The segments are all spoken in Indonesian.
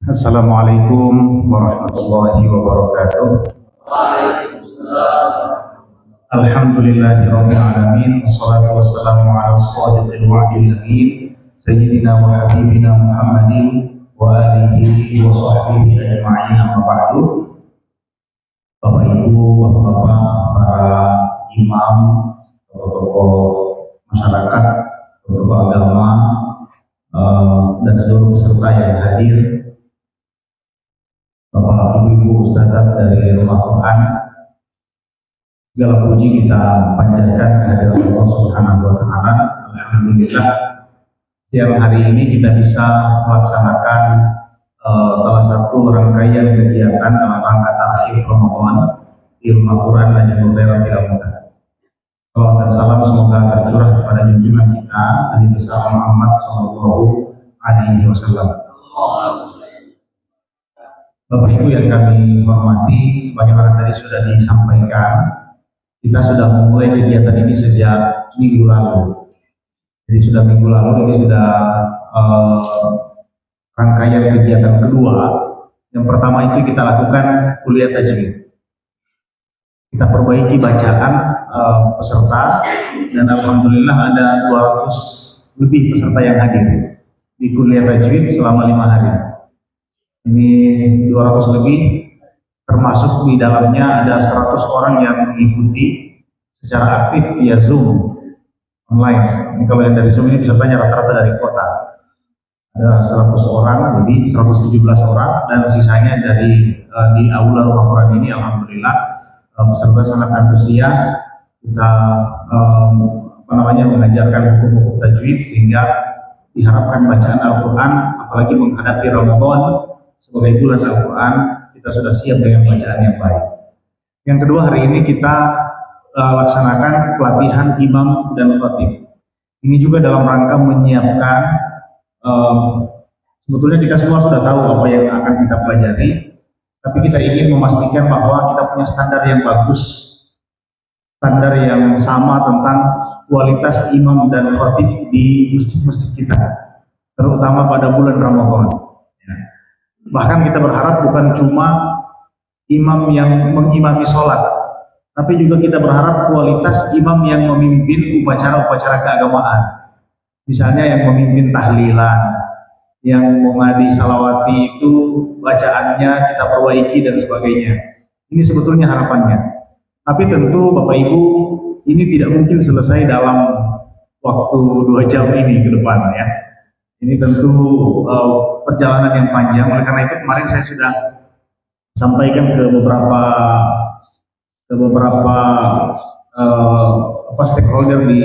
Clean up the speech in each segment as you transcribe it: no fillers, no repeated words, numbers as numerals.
Assalamualaikum warahmatullahi wabarakatuh. Alhamdulillahirabbil alamin. Wassalatu wassalamu ala shadiqil wa'dil amin sayyidina wa habibina Muhammadin wa alihi wa sahbihi ajma'in. Amma ba'du. Bapak Ibu, Bapak-bapak, para imam, tokoh masyarakat, tokoh agama, dan seluruh peserta yang hadir, Bapak Ibu Ustadzat dari Rumah Quran, segala puji kita panjatkan kehadirat Allah Subhanahu wa Ta'ala. Alhamdulillah, siang hari ini kita bisa melaksanakan salah satu rangkaian kegiatan dalam rangka tahlil Ramadan di Rumah Quran dan Jawa Tidak Mudah. Salam dan salam semoga tercurah kepada junjungan kita Nabi besar Muhammad Sallallahu Alaihi Wasallam. Bapak Ibu yang kami hormati, sebagaimana tadi sudah disampaikan, kita sudah memulai kegiatan ini sejak minggu lalu. Jadi sudah minggu lalu ini sudah rangkaian kegiatan kedua. Yang pertama itu kita lakukan kuliah tajwid. Kita perbaiki bacaan peserta, dan alhamdulillah ada 200 lebih peserta yang hadir di kuliah tajwid selama 5 hari. Ini 200 lebih, termasuk di dalamnya ada 100 orang yang mengikuti secara aktif via Zoom online. Ini kalau yang dari Zoom ini pesertanya rata-rata dari kota. Ada 100 orang, jadi 117 orang, dan sisanya dari di aula Rumah Quran ini. Alhamdulillah peserta sangat antusias. Kita mengajarkan hukum-hukum tajwid sehingga diharapkan bacaan Al-Quran, apalagi menghadapi Ramadan sebagai bulan Al-Quran, kita sudah siap dengan bacaan yang baik. Yang kedua, hari ini kita laksanakan pelatihan imam dan khatib. Ini juga dalam rangka menyiapkan, sebetulnya kita semua sudah tahu apa yang akan kita pelajari, tapi kita ingin memastikan bahwa kita punya standar yang bagus, standar yang sama tentang kualitas imam dan khatib di masjid-masjid kita, terutama pada bulan Ramadan. Bahkan kita berharap bukan cuma imam yang mengimami sholat, tapi juga kita berharap kualitas imam yang memimpin upacara-upacara keagamaan. Misalnya yang memimpin tahlilan, yang mengadi salawati itu bacaannya kita perbaiki dan sebagainya. Ini sebetulnya harapannya. Tapi tentu Bapak Ibu, ini tidak mungkin selesai dalam waktu 2 jam ini ke depan ya. Ini tentu perjalanan yang panjang. Oleh karena itu kemarin saya sudah sampaikan ke beberapa stakeholder di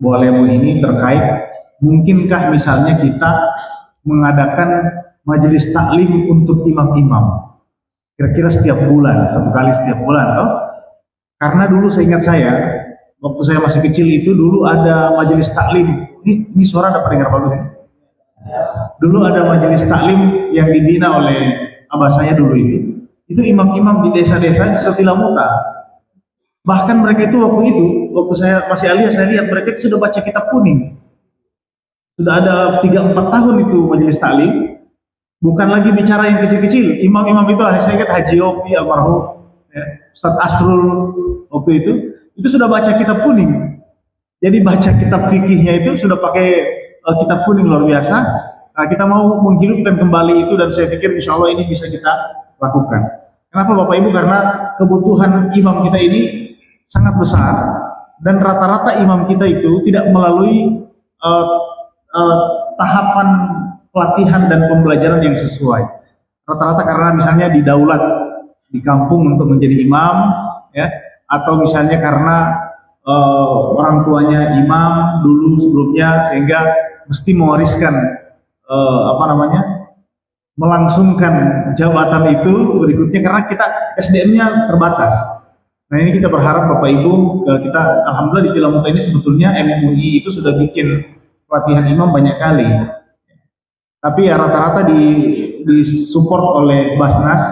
Boalemu ini terkait mungkinkah misalnya kita mengadakan majelis taklim untuk imam-imam kira-kira setiap bulan, 1 kali setiap bulan toh? Karena dulu seingat saya waktu saya masih kecil itu dulu ada majelis taklim. Ini suara dapat dengar bagus ya? Dulu ada majelis taklim yang dibina oleh abah saya dulu itu. Itu imam-imam di desa-desa setilah muta. Bahkan mereka itu waktu saya masih alias, saya lihat mereka itu sudah baca kitab kuning. Sudah ada 3-4 tahun itu majelis taklim. Bukan lagi bicara yang kecil-kecil. Imam-imam itu saya ingat Haji Yofi almarhum, ya, Ustaz Asrul waktu itu sudah baca kitab kuning. Jadi baca kitab fikihnya itu sudah pakai kitab kuning, luar biasa. Nah, kita mau menghidupkan kembali itu, dan saya pikir insya Allah ini bisa kita lakukan. Kenapa Bapak Ibu? Karena kebutuhan imam kita ini sangat besar, dan rata-rata imam kita itu tidak melalui tahapan pelatihan dan pembelajaran yang sesuai. Rata-rata karena misalnya didaulat di kampung untuk menjadi imam, ya, atau misalnya karena orang tuanya imam dulu sebelumnya sehingga mesti mewariskan melangsungkan jabatan itu berikutnya karena kita SDM-nya terbatas. Nah, ini kita berharap Bapak Ibu, kita alhamdulillah di Cilamuta ini sebetulnya MUI itu sudah bikin pelatihan imam banyak kali. Tapi ya rata-rata disupport oleh Basnas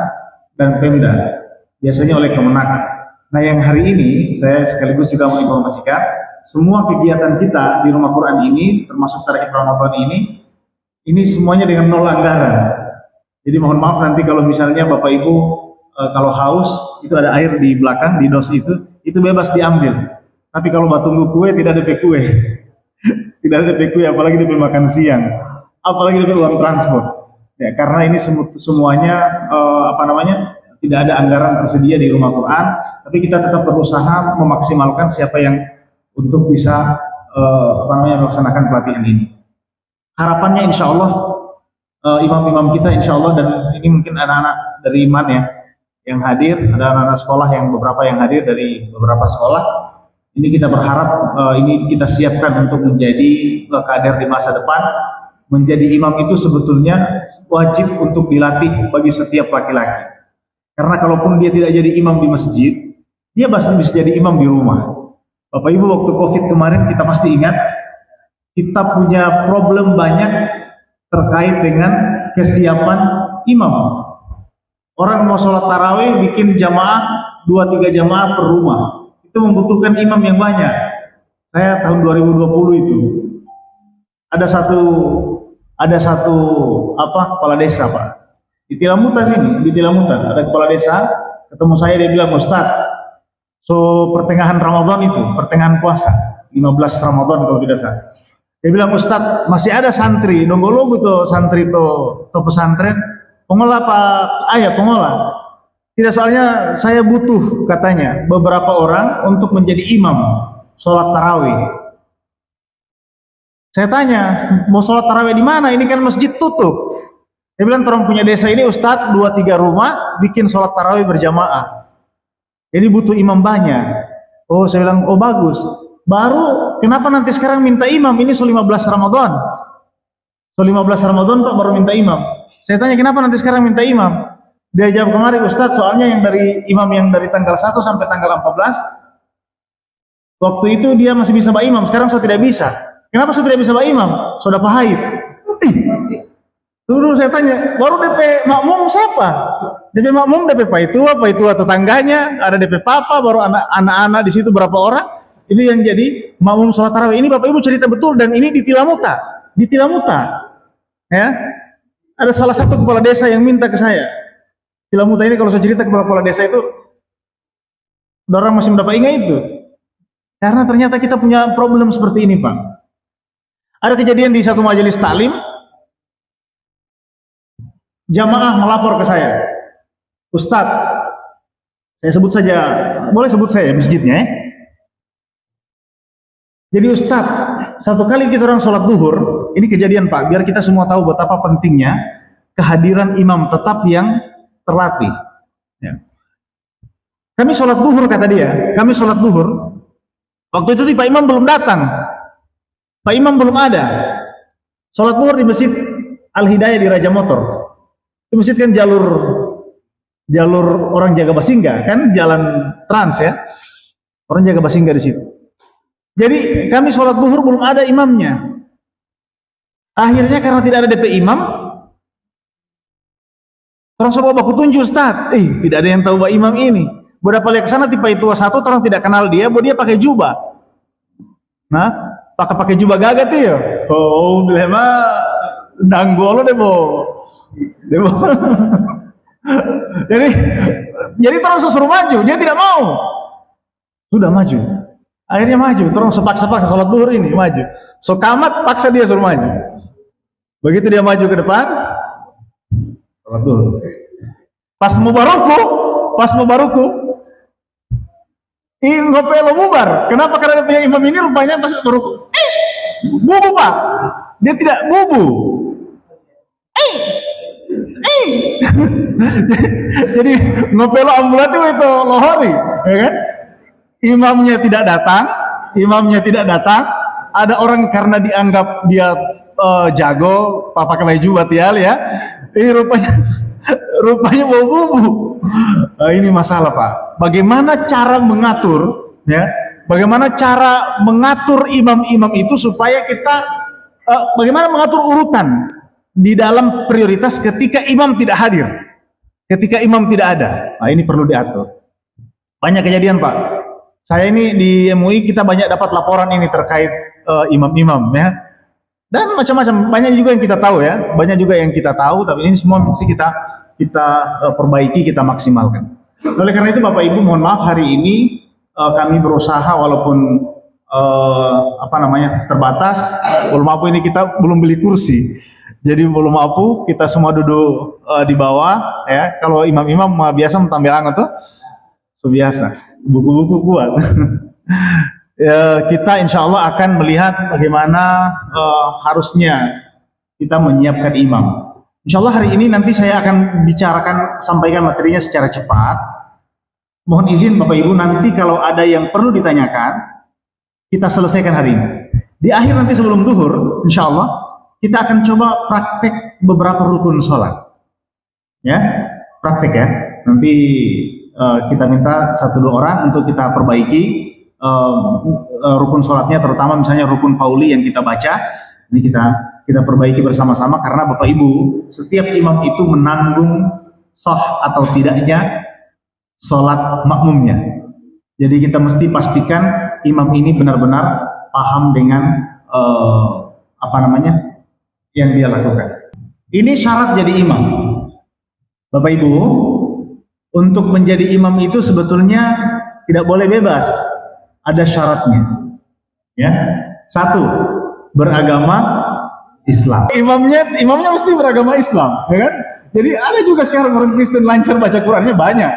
dan Pemda, biasanya oleh Kemenak. Nah, yang hari ini saya sekaligus juga menginformasikan semua kegiatan kita di Rumah Quran ini, termasuk tarekat Ramadan Ini semuanya dengan nol anggaran. Jadi mohon maaf nanti kalau misalnya Bapak Ibu kalau haus itu ada air di belakang di dos itu bebas diambil. Tapi kalau mau tunggu kue tidak ada DP kue, tidak ada DP kue, apalagi DP makan siang, apalagi DP uang transport. Ya karena ini semuanya apa namanya tidak ada anggaran tersedia di rumah Quran, tapi kita tetap berusaha memaksimalkan siapa yang untuk bisa apa namanya melaksanakan pelatihan ini. Harapannya insya Allah imam-imam kita insya Allah, dan ini mungkin anak-anak dari iman ya yang hadir, ada anak-anak sekolah yang beberapa yang hadir dari beberapa sekolah. Ini kita berharap ini kita siapkan untuk menjadi kader di masa depan. Menjadi imam itu sebetulnya wajib untuk dilatih bagi setiap laki-laki. Karena kalaupun dia tidak jadi imam di masjid, dia pasti bisa jadi imam di rumah. Bapak Ibu waktu COVID kemarin kita pasti ingat, kita punya problem banyak terkait dengan kesiapan imam. Orang mau sholat tarawih bikin jamaah 2-3 jamaah per rumah, itu membutuhkan imam yang banyak. Saya tahun 2020 itu ada satu apa kepala desa Pak di Tilamuta sini, di Tilamuta ada kepala desa ketemu saya, dia bilang, Ustadz, so pertengahan Ramadan itu, pertengahan puasa 15 Ramadan kalau tidak salah, dia bilang, Ustadz, masih ada santri nonggo tuh santri to pesantren pengolah Pak ayah pengolah tidak, soalnya saya butuh katanya beberapa orang untuk menjadi imam sholat tarawih. Saya tanya, mau sholat tarawih di mana? Ini kan masjid tutup. Dia bilang, orang punya desa ini Ustadz 2-3 rumah bikin sholat tarawih berjamaah. Jadi butuh imam banyak. Oh, saya bilang, oh bagus. Baru kenapa nanti sekarang minta imam? Ini so 15 Ramadan. So 15 Ramadan Pak baru minta imam. Saya tanya, kenapa nanti sekarang minta imam? Dia jawab, kemarin Ustadz, soalnya yang dari imam yang dari tanggal 1 sampai tanggal 14, waktu itu dia masih bisa bawa imam, sekarang so tidak bisa. Kenapa saya tidak bisa bawa imam? Sudah pahit. Dulu saya tanya, baru DP makmum siapa? DP makmum DP Pak itu tetangganya, ada DP papa, baru anak-anak di situ berapa orang? Ini yang jadi makmum sholat tarawih. Ini Bapak Ibu cerita betul, dan ini di Tilamuta, ya. Ada salah satu kepala desa yang minta ke saya. Tilamuta ini kalau saya cerita ke kepala desa itu, orang masih mendapat ingat itu, karena ternyata kita punya problem seperti ini Pak. Ada kejadian di satu majelis taklim, jamaah melapor ke saya, Ustadz, saya sebut saja, boleh sebut saya masjidnya ya. Jadi Ustadz, satu kali kita orang sholat duhur, ini kejadian Pak, biar kita semua tahu betapa pentingnya kehadiran imam tetap yang terlatih. Ya. Kami sholat duhur kata dia, kami sholat duhur, waktu itu Pak Imam belum datang. Pak Imam belum ada. Sholat zuhur di Masjid Al-Hidayah di Raja Motor. Itu masjid kan jalur orang jaga Basingga, kan jalan trans ya. Orang jaga Basingga di situ. Jadi kami sholat zuhur belum ada imamnya. Akhirnya karena tidak ada DP imam, orang semua baku tunjuk Ustaz. Tidak ada yang tahu Pak Imam ini. Berapa lihat ke sana tipe itu satu orang tidak kenal dia, bahwa dia pakai jubah. Nah, pakai jubah gagat ya. Oh, lema danggolo debo. jadi terus suruh maju, dia tidak mau. Sudah maju. Akhirnya maju, terus sepaksa-paksa sholat zuhur ini maju. So kamat paksa dia suruh maju. Begitu dia maju ke depan, sholat zuhur. Pas mau baruku, ini ngopelo bubar. Kenapa? Karena dia punya imam ini rupanya pas baruku. Bubu Pak, dia tidak bubu. Jadi ngopelo ambulatif itu lohori, ya kan? Imamnya tidak datang. Ada orang karena dianggap dia jago, pakai baju batial ya. Rupanya mau bubu. Nah, ini masalah Pak. Bagaimana cara mengatur, ya? Bagaimana cara mengatur imam-imam itu supaya kita, bagaimana mengatur urutan di dalam prioritas ketika imam tidak hadir, ketika imam tidak ada. Nah, ini perlu diatur. Banyak kejadian Pak. Saya ini di MUI kita banyak dapat laporan ini terkait imam-imam ya. dan macam-macam, banyak juga yang kita tahu ya, banyak juga yang kita tahu, tapi ini semua mesti kita perbaiki, kita maksimalkan. Oleh karena itu Bapak Ibu, mohon maaf hari ini kami berusaha walaupun terbatas. Belum mampu, ini kita belum beli kursi, jadi belum mampu, kita semua duduk di bawah ya. Kalau imam-imam biasa mentambilang itu biasa, buku-buku kuat. Ya, kita insya Allah akan melihat bagaimana harusnya kita menyiapkan imam. Insya Allah hari ini nanti saya akan sampaikan materinya secara cepat. Mohon izin Bapak Ibu, nanti kalau ada yang perlu ditanyakan, kita selesaikan hari ini. Di akhir nanti sebelum duhur, insya Allah, kita akan coba praktek beberapa rukun sholat. Ya, praktek ya. Nanti kita minta 1-2 orang untuk kita perbaiki rukun sholatnya, terutama misalnya rukun pauli yang kita baca. Ini kita perbaiki bersama-sama, karena Bapak Ibu, setiap imam itu menanggung sah atau tidaknya sholat makmumnya. Jadi kita mesti pastikan imam ini benar-benar paham dengan yang dia lakukan. Ini syarat jadi imam. Bapak Ibu, untuk menjadi imam itu sebetulnya tidak boleh bebas. Ada syaratnya. Ya. 1, beragama Islam. Imamnya mesti beragama Islam, ya kan? Jadi ada juga sekarang orang Kristen lancar baca Qurannya banyak.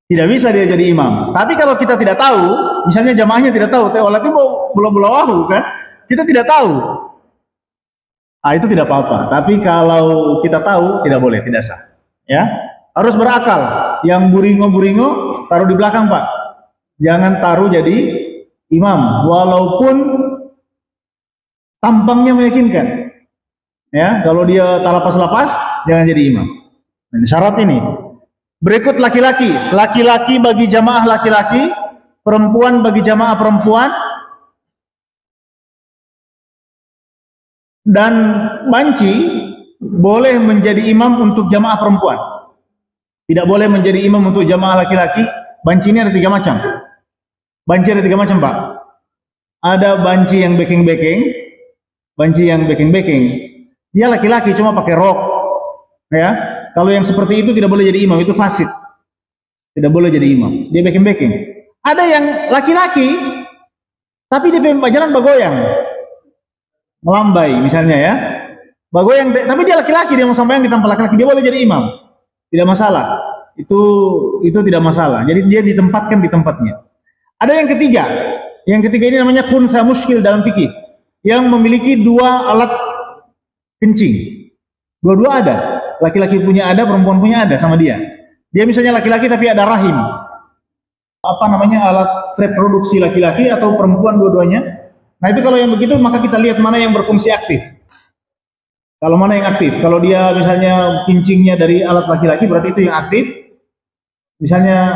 Tidak bisa dia jadi imam. Tapi kalau kita tidak tahu, misalnya jamaahnya tidak tahu, teolati mau bulawahu kan? Kita tidak tahu. Itu tidak apa-apa. Tapi kalau kita tahu, tidak boleh, tidak sah. Ya, harus berakal. Yang buringo taruh di belakang, Pak. Jangan taruh jadi imam, walaupun tampangnya meyakinkan. Ya, kalau dia talapas-lapas, jangan jadi imam. Dan syarat ini. Berikut laki-laki. Laki-laki bagi jamaah laki-laki, perempuan bagi jamaah perempuan, dan banci boleh menjadi imam untuk jamaah perempuan. Tidak boleh menjadi imam untuk jamaah laki-laki. Banci ini ada 3 macam. Banci ada 3 macam, Pak. Ada banci yang backing-backing. Banci yang backing-backing, dia laki-laki cuma pakai rok. Ya. Kalau yang seperti itu tidak boleh jadi imam, itu fasid. Tidak boleh jadi imam. Dia backing-backing. Ada yang laki-laki tapi dia jalan bagoyang. Melambai misalnya ya. Bagoyang, tapi dia laki-laki, dia mau sampai yang di tempat laki-laki, dia boleh jadi imam. Tidak masalah. Itu tidak masalah. Jadi dia ditempatkan di tempatnya. Ada yang ketiga. Yang ketiga ini namanya khunsa muskil dalam fikih, yang memiliki 2 alat kencing. Dua-dua ada. Laki-laki punya ada, perempuan punya ada sama dia. Dia misalnya laki-laki tapi ada rahim. Alat reproduksi laki-laki atau perempuan dua-duanya. Nah itu kalau yang begitu, maka kita lihat mana yang berfungsi aktif. Kalau mana yang aktif, kalau dia misalnya kencingnya dari alat laki-laki, berarti itu yang aktif. Misalnya,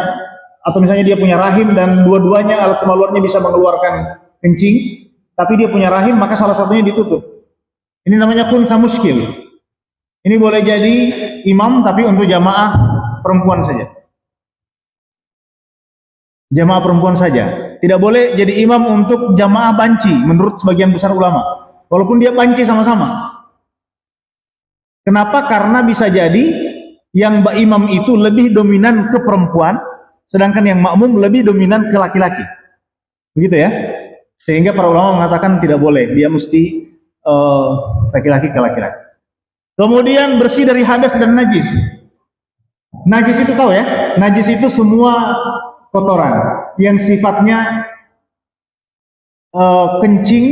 atau misalnya dia punya rahim dan dua-duanya alat kemaluannya bisa mengeluarkan kencing, tapi dia punya rahim, maka salah satunya ditutup. Ini namanya khunsa muskil. Ini boleh jadi imam, tapi untuk jamaah perempuan saja. Jamaah perempuan saja. Tidak boleh jadi imam untuk jamaah banci, menurut sebagian besar ulama. Walaupun dia banci sama-sama. Kenapa? Karena bisa jadi yang imam itu lebih dominan ke perempuan, sedangkan yang makmum lebih dominan ke laki-laki. Begitu ya? Sehingga para ulama mengatakan tidak boleh, dia mesti laki-laki ke laki-laki. Kemudian bersih dari hadas dan najis. Najis itu tahu ya? Najis itu semua kotoran yang sifatnya kencing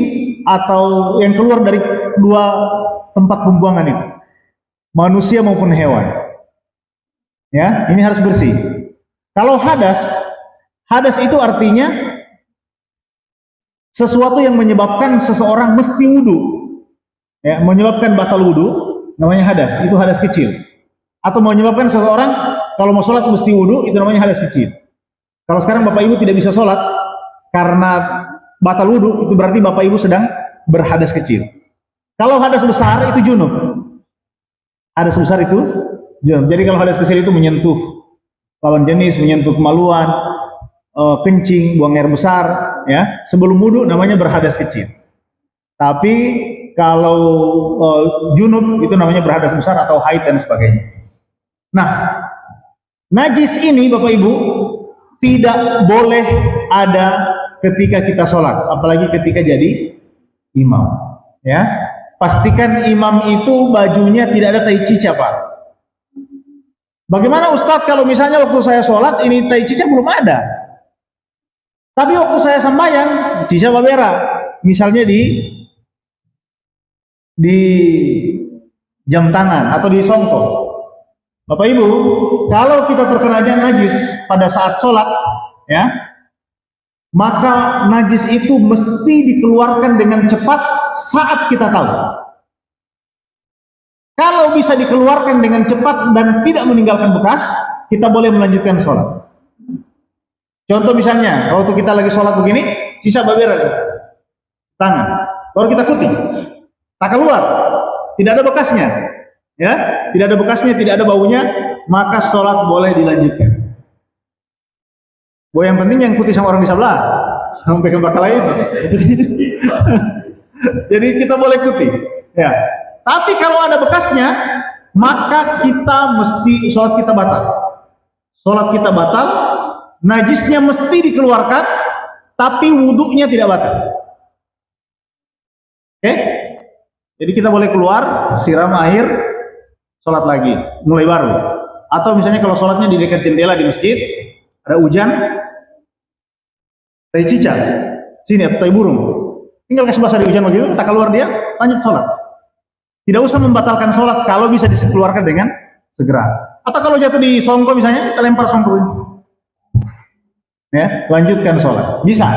atau yang keluar dari 2 tempat pembuangan itu, manusia maupun hewan. Ya, ini harus bersih. Kalau hadas itu artinya sesuatu yang menyebabkan seseorang mesti wudu, ya, menyebabkan batal wudu, namanya hadas. Itu hadas kecil. Atau menyebabkan seseorang kalau mau sholat mesti wudu, itu namanya hadas kecil. Kalau sekarang Bapak Ibu tidak bisa sholat karena batal wudu, itu berarti Bapak Ibu sedang berhadas kecil. Kalau hadas besar itu junub. Hadas besar itu junub. Jadi kalau hadas kecil itu menyentuh lawan jenis, menyentuh kemaluan, kencing, buang air besar, ya, sebelum wudu namanya berhadas kecil. Tapi kalau junub itu namanya berhadas besar atau haid dan sebagainya. Nah, najis ini Bapak Ibu tidak boleh ada ketika kita sholat, apalagi ketika jadi imam. Ya, pastikan imam itu bajunya tidak ada tai cica, Pak. Bagaimana Ustadz kalau misalnya waktu saya sholat ini tai cica belum ada, tapi waktu saya sembahyang cica babera, misalnya di jam tangan atau di songkok. Bapak Ibu, kalau kita terkena najis pada saat sholat, ya, maka najis itu mesti dikeluarkan dengan cepat saat kita tahu. Kalau bisa dikeluarkan dengan cepat dan tidak meninggalkan bekas, kita boleh melanjutkan sholat. Contoh misalnya, waktu kita lagi sholat begini, sisa babera tangan, baru kita kutip, tak keluar, tidak ada bekasnya, ya, tidak ada bekasnya, tidak ada baunya, maka sholat boleh dilanjutkan. Bahwa yang penting yang putih sama orang di sebelah, sampai ke bakal lain. Jadi kita boleh putih, ya. Tapi kalau ada bekasnya, maka kita mesti sholat kita batal. Sholat kita batal, najisnya mesti dikeluarkan, tapi wudhunya tidak batal. Oke? Jadi kita boleh keluar, siram air, sholat lagi, mulai baru. Atau misalnya kalau sholatnya di dekat jendela di masjid, ada hujan, tai cicak, sini tai burung, tinggal kasih basah di hujan begitu, tak keluar dia, lanjut sholat. Tidak usah membatalkan sholat kalau bisa dikeluarkan dengan segera. Atau kalau jatuh di songko misalnya, kita lempar songko ini, ya, lanjutkan sholat. Bisa.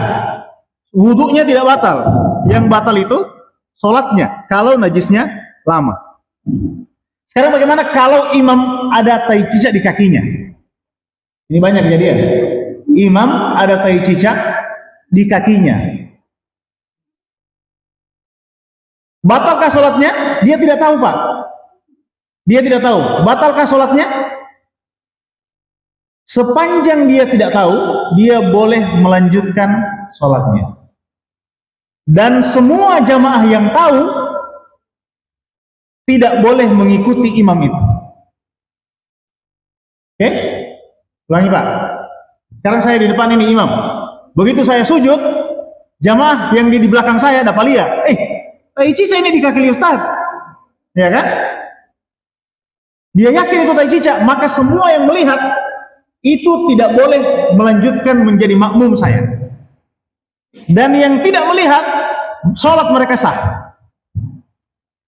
Wudhunya tidak batal. Yang batal itu sholatnya, kalau najisnya lama. Sekarang bagaimana kalau imam ada tai cicak di kakinya? Ini banyak kejadian. Imam ada tai cicak di kakinya. Batalkah sholatnya? Dia tidak tahu, Pak. Dia tidak tahu. Batalkah sholatnya? Sepanjang dia tidak tahu, dia boleh melanjutkan sholatnya. Dan semua jamaah yang tahu tidak boleh mengikuti imam itu. Oke? Ulangi, Pak. Sekarang saya di depan ini imam. Begitu saya sujud, jamaah yang di belakang saya dapat lihat, tai cica ini di kaki Ustaz. Ya kan? Dia yakin itu tai cica, maka semua yang melihat itu tidak boleh melanjutkan menjadi makmum saya. Dan yang tidak melihat, sholat mereka sah.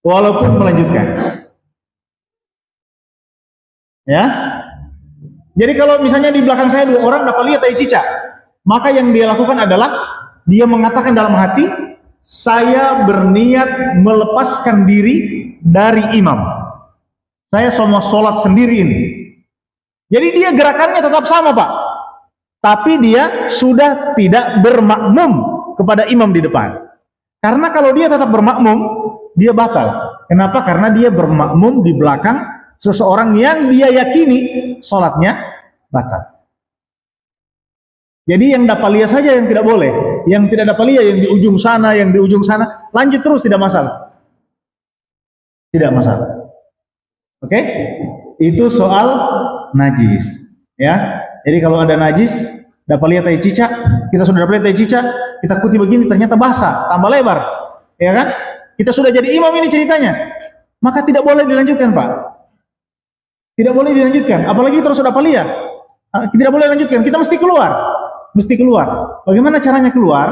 Walaupun melanjutkan. Ya. Jadi kalau misalnya di belakang saya 2 orang dapat lihat tai cica, maka yang dia lakukan adalah dia mengatakan dalam hati, saya berniat melepaskan diri dari imam. Saya semua sholat sendiri ini. Jadi dia gerakannya tetap sama, Pak. Tapi dia sudah tidak bermakmum kepada imam di depan. Karena kalau dia tetap bermakmum, dia batal. Kenapa? Karena dia bermakmum di belakang seseorang yang dia yakini sholatnya batal. Jadi yang dapat lihat saja yang tidak boleh, yang tidak dapat lihat yang di ujung sana, yang di ujung sana, lanjut terus tidak masalah. Tidak masalah. Oke? Itu soal najis, ya. Jadi kalau ada najis, dapat lihat tai cicak, kita sudah dapat lihat tai cicak, kita kuti begini ternyata basah, tambah lebar. Ya kan? Kita sudah jadi imam ini ceritanya. Maka tidak boleh dilanjutkan, Pak. Tidak boleh dilanjutkan, apalagi terus sudah dapat lihat. Tidak boleh lanjutkan, kita mesti keluar. Mesti keluar. Bagaimana caranya keluar?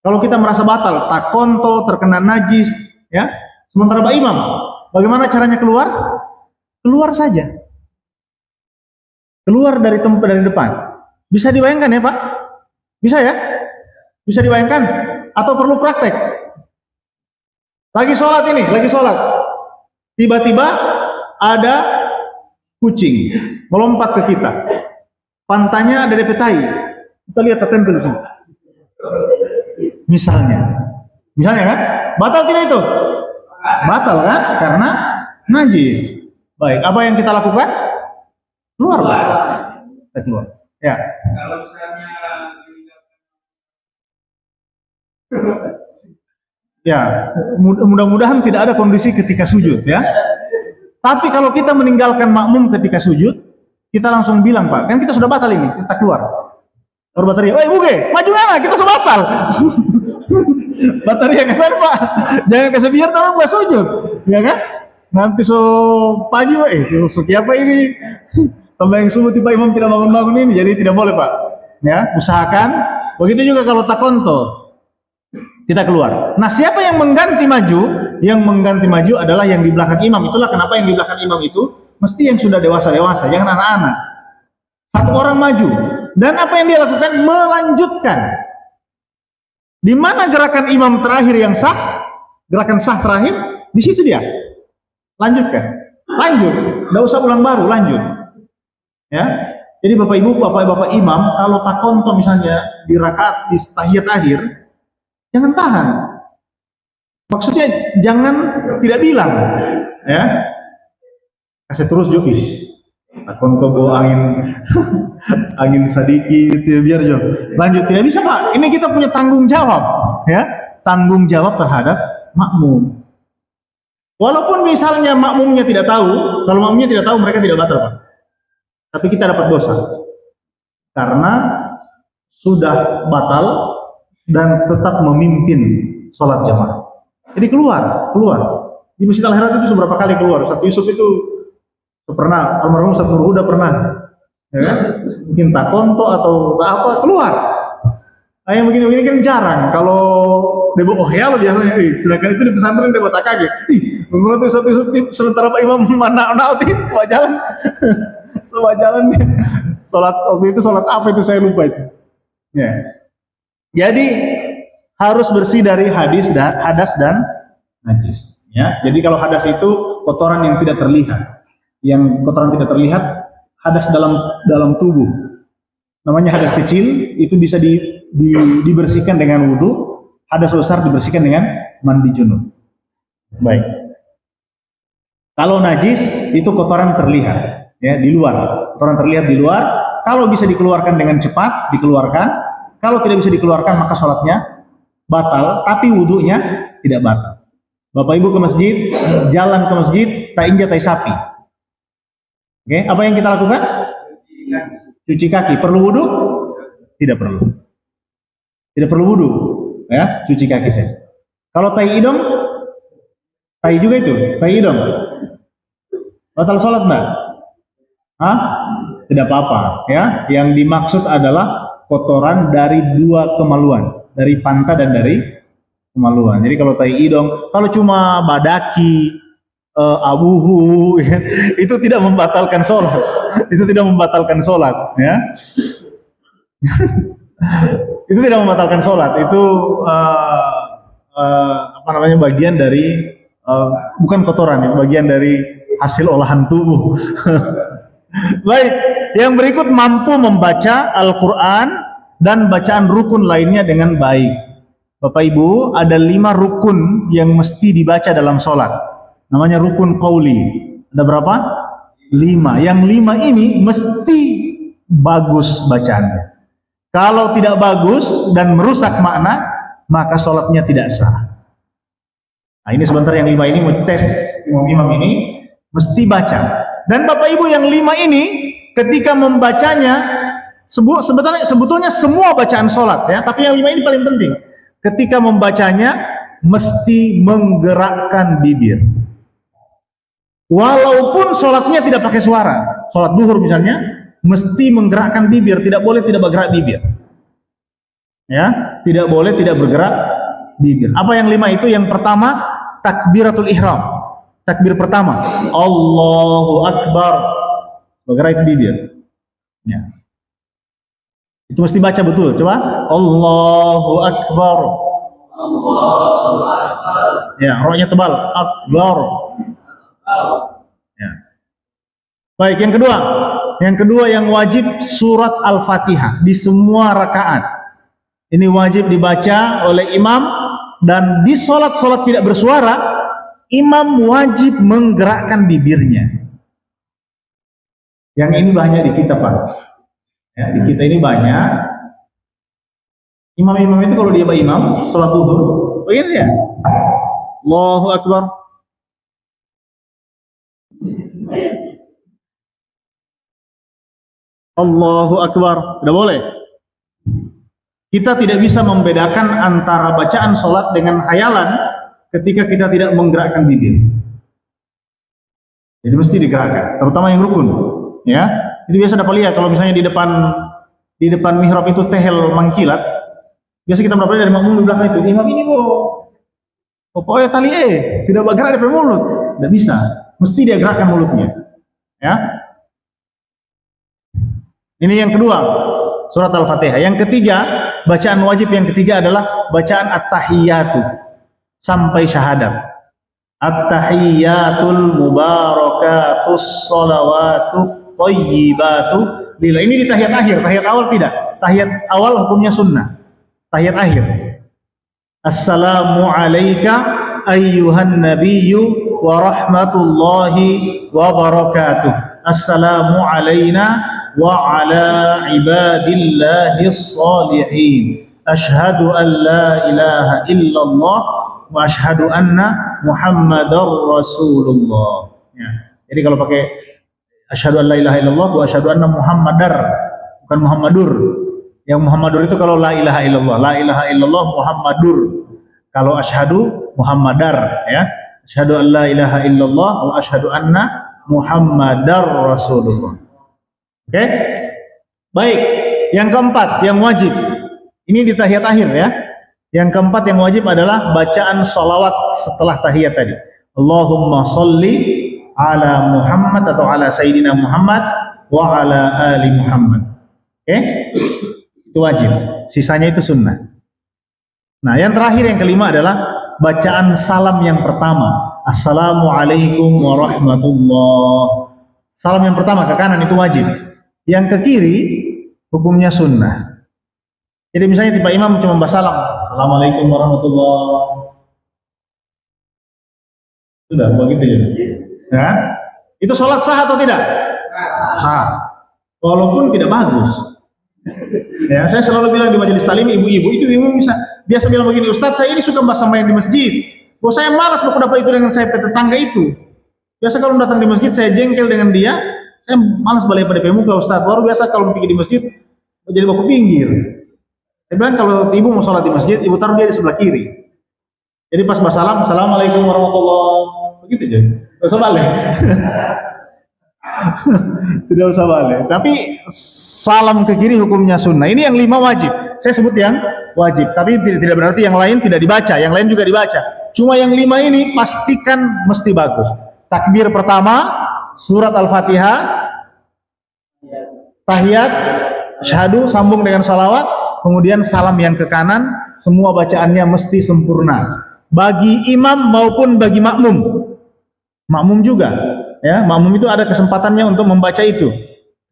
Kalau kita merasa batal, takonto, terkena najis, ya. Sementara Pak Imam, bagaimana caranya keluar? Keluar saja. Keluar dari tempat dari depan. Bisa dibayangkan ya, Pak? Bisa ya? Bisa dibayangkan? Atau perlu praktek? Lagi sholat ini, lagi sholat. Tiba-tiba ada kucing melompat ke kita. Pantatnya ada DP tai. Kita lihat tertempel di sini. Misalnya kan? Batal tidak itu? Batal kan? Karena najis. Baik, apa yang kita lakukan? Keluar, Pak. Kita keluar. Ya. Kalau misalnya Ya, mudah-mudahan tidak ada kondisi ketika sujud ya. Tapi kalau kita meninggalkan makmum ketika sujud, kita langsung bilang, Pak, kan kita sudah batal ini, kita keluar. Baru bateria, "Woi Buge, maju mana? Kita sudah batal." Bateria ke sana, Pak. Jangan kasih biar orang buat sujud, ya kan? Nanti pagi, so siapa ini? Sampai yang subuh tiba imam tidak bangun-bangun ini, jadi tidak boleh, Pak. Ya, usahakan. Begitu juga kalau takonto, kita keluar. Nah, siapa yang mengganti maju? Yang mengganti maju adalah yang di belakang imam. Itulah kenapa yang di belakang imam itu mesti yang sudah dewasa-dewasa, jangan anak-anak. Satu orang maju. Dan apa yang dia lakukan? Melanjutkan. Di mana gerakan imam terakhir yang sah? Gerakan sah terakhir, di situ dia. Lanjutkan. Lanjut. Tidak usah ulang baru, lanjut. Ya. Jadi Bapak Ibu, Bapak imam, kalau takonto misalnya di rakaat di tahiyat akhir, jangan tahan. Maksudnya jangan tidak bilang, ya. Kasih terus jokis. Takonto bawa angin, angin sedikit, ya, biar jo. Lanjut, tidak bisa Pak. Ini kita punya tanggung jawab, ya. Tanggung jawab terhadap makmum. Walaupun misalnya makmumnya tidak tahu, kalau makmumnya tidak tahu mereka tidak batal, Pak. Tapi kita dapat dosa karena sudah batal dan tetap memimpin sholat jamaah. Jadi keluar di Masjid Al-Herat itu seberapa kali keluar. Ustaz Yusuf itu pernah, almarhum Ustaz Nur Huda pernah, ya kan? Mungkin takonto atau apa keluar. Nah, yang begini-begini kan jarang. Kalau debo ya biasanya, sedangkan itu di pesantren debo tak kaget. Menurut Ustaz Yusuf sementara Pak Imam mana semua jalan. Semua jalan nih. Sholat waktu itu sholat apa itu saya lupa itu. Ya. Jadi harus bersih dari hadas dan najis. Ya. Jadi kalau hadas itu kotoran yang tidak terlihat. Yang kotoran tidak terlihat, hadas dalam tubuh. Namanya hadas kecil, itu bisa dibersihkan dengan wudhu. Hadas besar dibersihkan dengan mandi junub. Baik. Kalau najis itu kotoran terlihat. Ya, di luar, kotoran terlihat di luar. Kalau bisa dikeluarkan dengan cepat, dikeluarkan. Kalau tidak bisa dikeluarkan, maka sholatnya batal, tapi wudhunya tidak batal. Bapak Ibu ke masjid, jalan ke masjid, tak injak tai sapi. Oke, apa yang kita lakukan? Cuci kaki. Perlu wudhu? Tidak perlu. Tidak perlu wudhu. Ya, cuci kaki saya. Kalau tai idom, tai juga itu, tai idom. Batal sholat enggak? Hah? Tidak apa-apa, ya. Yang dimaksud adalah kotoran dari dua kemaluan, dari pantat dan dari kemaluan. Jadi kalau tai idong, kalau cuma badaki, abuhu, ya, itu tidak membatalkan sholat. Itu tidak membatalkan sholat, ya. Itu tidak membatalkan sholat. Itu apa namanya, bagian dari bukan kotoran, ya, bagian dari hasil olahan tubuh. Baik, yang berikut mampu membaca Al-Quran dan bacaan rukun lainnya dengan baik. Bapak Ibu, ada 5 rukun yang mesti dibaca dalam sholat. Namanya rukun qauli. Ada berapa? 5. Yang 5 ini mesti bagus bacaannya. Kalau tidak bagus dan merusak makna, maka sholatnya tidak sah. Nah, ini sebentar yang 5 ini mau tes imam-imam ini mesti baca. Dan Bapak Ibu yang 5 ini ketika membacanya sebetulnya semua bacaan sholat, ya, tapi yang 5 ini paling penting. Ketika membacanya mesti menggerakkan bibir. Walaupun sholatnya tidak pakai suara, sholat duhur misalnya, mesti menggerakkan bibir, tidak boleh tidak bergerak bibir. Ya, tidak boleh tidak bergerak bibir. Apa yang 5 itu? Yang pertama, takbiratul ihram. Takbir pertama, Allahu Akbar, bergerak bibir. Ya. Itu mesti baca betul. Coba, Allahu Akbar. Allahu Akbar. Ya, rohnya tebal. Akbar. Ya. Baik, yang kedua. Yang kedua yang wajib surat Al-Fatihah di semua rakaat. Ini wajib dibaca oleh imam, dan di sholat-sholat tidak bersuara, imam wajib menggerakkan bibirnya. Yang ini banyak di kita, Pak. Ya, di kita ini banyak. Imam-imam itu kalau dia imam sholat zuhur, begini ya. Allahu Akbar. Allahu Akbar. Tidak boleh. Kita tidak bisa membedakan antara bacaan sholat dengan hayalan ketika kita tidak menggerakkan bibir. Jadi mesti digerakkan, terutama yang rukun. Ya, jadi biasa dapat lihat kalau misalnya di depan mihrab itu tehel mengkilat. Biasa kita dapat dari makmum di belakang itu, imam ini pokoknya tali tidak bergerak dari mulut, tidak bisa. Mesti dia gerakkan mulutnya. Ya. Ini yang kedua, surat Al-Fatihah. Yang ketiga, bacaan wajib yang ketiga adalah bacaan at-tahiyyatu sampai syahadat. At-tahiyyatul mubarakatus sholawatu thayyibatu lillah. Ini di tahiyat akhir, tahiyat awal tidak. Tahiyat awal hukumnya sunnah. Tahiyat akhir. Assalamu alayka ayyuhan nabiyyu wa rahmatullahi wa barakatuh. Assalamu alayna wa ala ibadillahis salihin. Asyhadu an la ilaha illallah wa asyhadu anna Muhammadar Rasulullah. Ya. Jadi kalau pakai asyhadu an la ilaha illallah wa asyhadu anna Muhammadar, bukan Muhammadur. Yang Muhammadur itu kalau la ilaha illallah, la ilaha illallah Muhammadur. Kalau asyhadu Muhammadar, ya. Asyhadu an la ilaha illallah wa asyhadu anna Muhammadar Rasulullah. Oke? Baik. Yang keempat, yang wajib. Ini di tahiyat akhir ya. Yang keempat yang wajib adalah bacaan sholawat setelah tahiyat tadi. Allahumma sholli ala Muhammad atau ala Sayyidina Muhammad wa ala ali Muhammad. Oke? Itu wajib. Sisanya itu sunnah. Nah, yang terakhir yang kelima adalah bacaan salam yang pertama. Assalamualaikum warahmatullah. Salam yang pertama ke kanan itu wajib. Yang ke kiri hukumnya sunnah. Jadi misalnya tiba imam cuma basalam, assalamualaikum warahmatullah. Sudah begitu ya. Ya. Itu sholat sah atau tidak? Sah. Walaupun tidak bagus. Ya, saya selalu bilang di majelis talim ibu-ibu itu bisa biasa bilang begini, Ustadz saya ini suka bahasa main di masjid. Bahwa saya malas aku dapat itu dengan saya tetangga itu. Biasa kalau datang di masjid saya jengkel dengan dia, saya malas balik pada pemuka Ustadz. Baru biasa kalau pergi di masjid jadi baku pinggir. Saya bilang kalau ibu mau sholat di masjid, ibu taruh dia di sebelah kiri. Jadi pas basalam, assalamualaikum warahmatullah, begitu aja. Tidak usah balik. Tidak usah balik. Tapi salam ke kiri hukumnya sunnah. Ini yang 5 wajib. Saya sebut yang wajib. Tapi tidak berarti yang lain tidak dibaca. Yang lain juga dibaca. Cuma yang 5 ini pastikan mesti bagus. Takbir pertama, surat Al-Fatihah, tahiyat, syahadu, sambung dengan salawat. Kemudian salam yang ke kanan, semua bacaannya mesti sempurna. Bagi imam maupun bagi makmum. Makmum juga. Ya, makmum itu ada kesempatannya untuk membaca itu.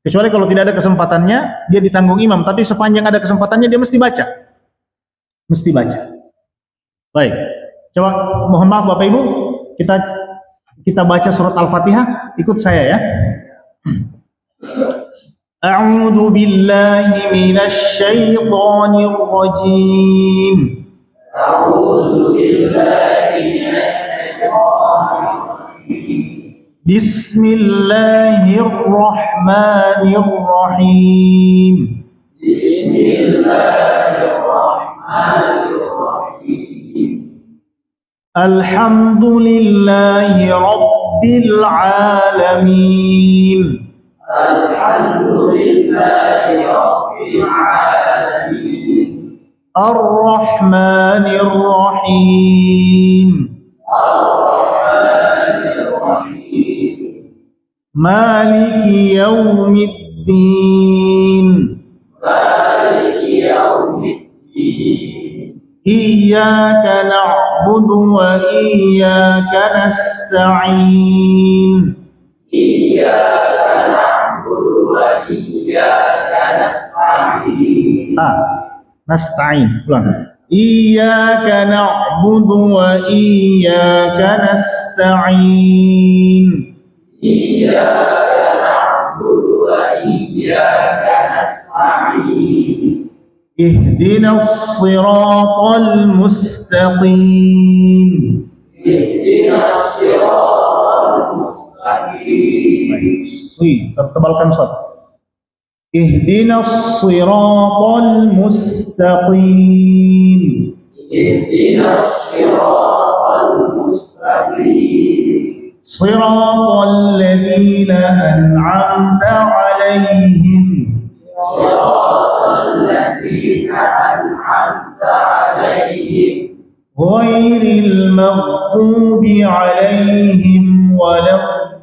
Kecuali kalau tidak ada kesempatannya, dia ditanggung imam. Tapi sepanjang ada kesempatannya, dia mesti baca. Mesti baca. Baik. Coba mohon maaf Bapak Ibu, kita baca surat Al-Fatihah. Ikut saya ya. A'udzu billahi minasy syaithanir rajim. A'udzu billahi minasy syaithanir rajim. Bismillahirrahmanirrahim. Bismillahirrahmanirrahim. Alhamdulillahi rabbil alamin. Alhamdulillahi rabbil alamin. Ar-Rahmanir Rahim. Ar-Rahmanir Rahim. Maliki yaumiddin. Maliki yaumiddin. Iyyaka na'budu wa iyyaka nasta'in. Iyyaka nasta'in. Ulang. Iyyaka na'budu wa iyyaka nasta'in. Iyyaka na'budu wa iyyaka nasta'in. Ihdinas siratal mustaqim. Ihdinas siratal mustaqim. Tertebalkan shad. Ihdinas siratal mustaqim. Ihdinas siratal mustaqim. Siratal ladzina an'amta 'alaihim. Siratal ladzina an'amta 'alaihim. Ghairil maghdubi 'alaihim waladdallin.